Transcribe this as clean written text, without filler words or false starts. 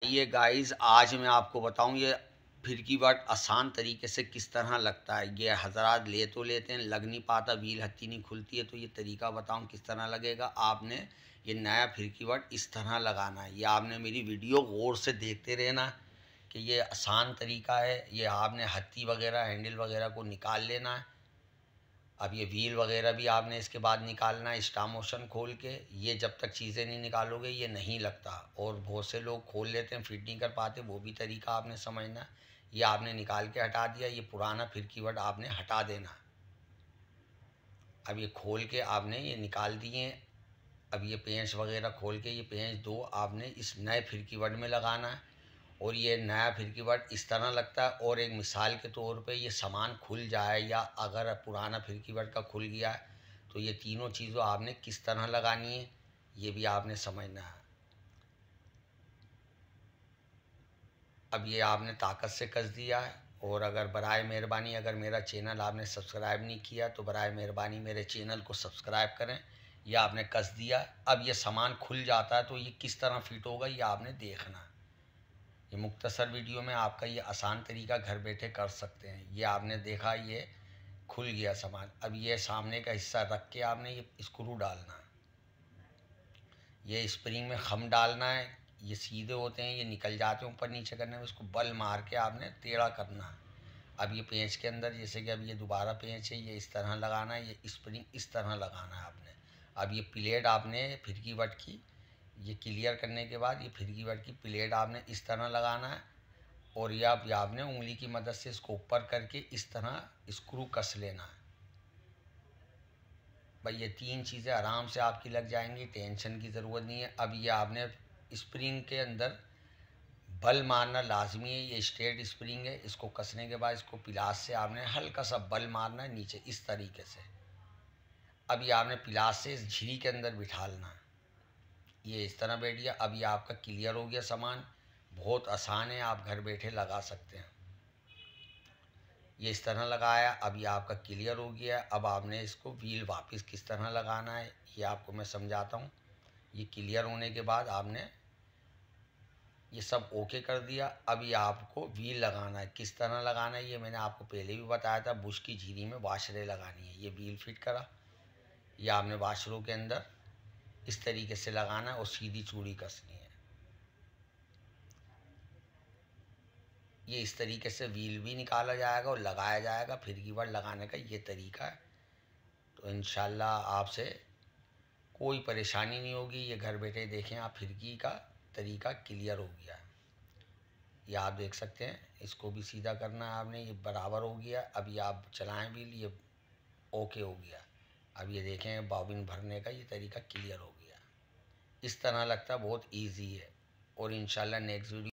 ये गाइस आज मैं आपको बताऊं ये फिरकी बट आसान तरीके से किस तरह लगता है। ये हजरात ले तो लेते हैं, लग नहीं पाता, व्हील हत्ती नहीं खुलती है। तो ये तरीका बताऊं किस तरह लगेगा। आपने ये नया फिरकी बट इस तरह लगाना है। ये आपने मेरी वीडियो गौर से देखते रहना कि ये आसान तरीका है। ये आपने हत्ती वगैरह हैंडल वगैरह को निकाल लेना है। अब ये व्हील वगैरह भी आपने इसके बाद निकालना है स्टॉप मोशन खोल के। ये जब तक चीज़ें नहीं निकालोगे ये नहीं लगता। और बहुत से लोग खोल लेते हैं, फिट नहीं कर पाते, वो भी तरीका आपने समझना है। ये आपने निकाल के हटा दिया, ये पुराना फिरकी बट आपने हटा देना। अब ये खोल के आपने ये निकाल दिए। अब ये पेंच वगैरह खोल के ये पेंच दो आपने इस नए फिरकी बट में लगाना है। और ये नया फिरकी बट इस तरह लगता है। और एक मिसाल के तौर पे ये सामान खुल जाए या अगर पुराना फिरकी बट का खुल गया है तो ये तीनों चीज़ों आपने किस तरह लगानी है ये भी आपने समझना है। अब ये आपने ताकत से कस दिया है। और अगर बराए मेहरबानी अगर मेरा चैनल आपने सब्सक्राइब नहीं किया तो बराए मेहरबानी मेरे चैनल को सब्सक्राइब करें। ये आपने कस दिया। अब ये सामान खुल जाता है तो ये किस तरह फिट होगा ये आपने देखना है। ये मुख्तसर वीडियो में आपका ये आसान तरीका घर बैठे कर सकते हैं। ये आपने देखा ये खुल गया सामान। अब ये सामने का हिस्सा रख के आपने ये स्क्रू डालना है। ये स्प्रिंग में खम डालना है। ये सीधे होते हैं, ये निकल जाते हैं ऊपर नीचे करने में, इसको बल मार के आपने टेढ़ा करना है। अब ये पेंच के अंदर जैसे कि अब ये दोबारा पेंच है, ये इस तरह लगाना है, ये स्प्रिंग इस तरह लगाना है आपने। अब ये प्लेट आपने फिरकी बट की ये क्लियर करने के बाद ये फिरकी बट की प्लेट आपने इस तरह लगाना है। और ये आपने उंगली की मदद से इसको ऊपर करके इस तरह स्क्रू कस लेना है। भाई ये तीन चीज़ें आराम से आपकी लग जाएंगी, टेंशन की ज़रूरत नहीं है। अब ये आपने स्प्रिंग के अंदर बल मारना लाजमी है। ये स्ट्रेट स्प्रिंग है, इसको कसने के बाद इसको पिलास से आपने हल्का सा बल मारना है नीचे इस तरीके से। अब ये आपने पिलास से इस झिरी के अंदर बिठालना है। ये इस तरह बैठ गया। अब ये आपका क्लियर हो गया सामान। बहुत आसान है, आप घर बैठे लगा सकते हैं। ये इस तरह लगाया, अब ये आपका क्लियर हो गया। अब आपने इसको व्हील वापस किस तरह लगाना है ये आपको मैं समझाता हूँ। ये क्लियर होने के बाद आपने ये सब ओके कर दिया। अब ये आपको व्हील लगाना है। किस तरह लगाना है ये मैंने आपको पहले भी बताया था। बुश की झिरी में वाशरें लगानी है। ये व्हील फिट करा, ये आपने वाशरों के अंदर इस तरीके से लगाना है और सीधी चूड़ी कसनी है। ये इस तरीके से व्हील भी निकाला जाएगा और लगाया जाएगा। फिरकी बट लगाने का ये तरीका है। तो इंशाल्लाह आपसे कोई परेशानी नहीं होगी। ये घर बैठे देखें आप, फिरकी का तरीका क्लियर हो गया। ये आप देख सकते हैं, इसको भी सीधा करना है आपने, ये बराबर हो गया। अब ये आप चलाएं व्हील, ये ओके हो गया। अब ये देखें बॉबिन भरने का ये तरीका क्लियर हो गया। इस तरह लगता है बहुत इजी है। और इंशाल्लाह नेक्स्ट वीडियो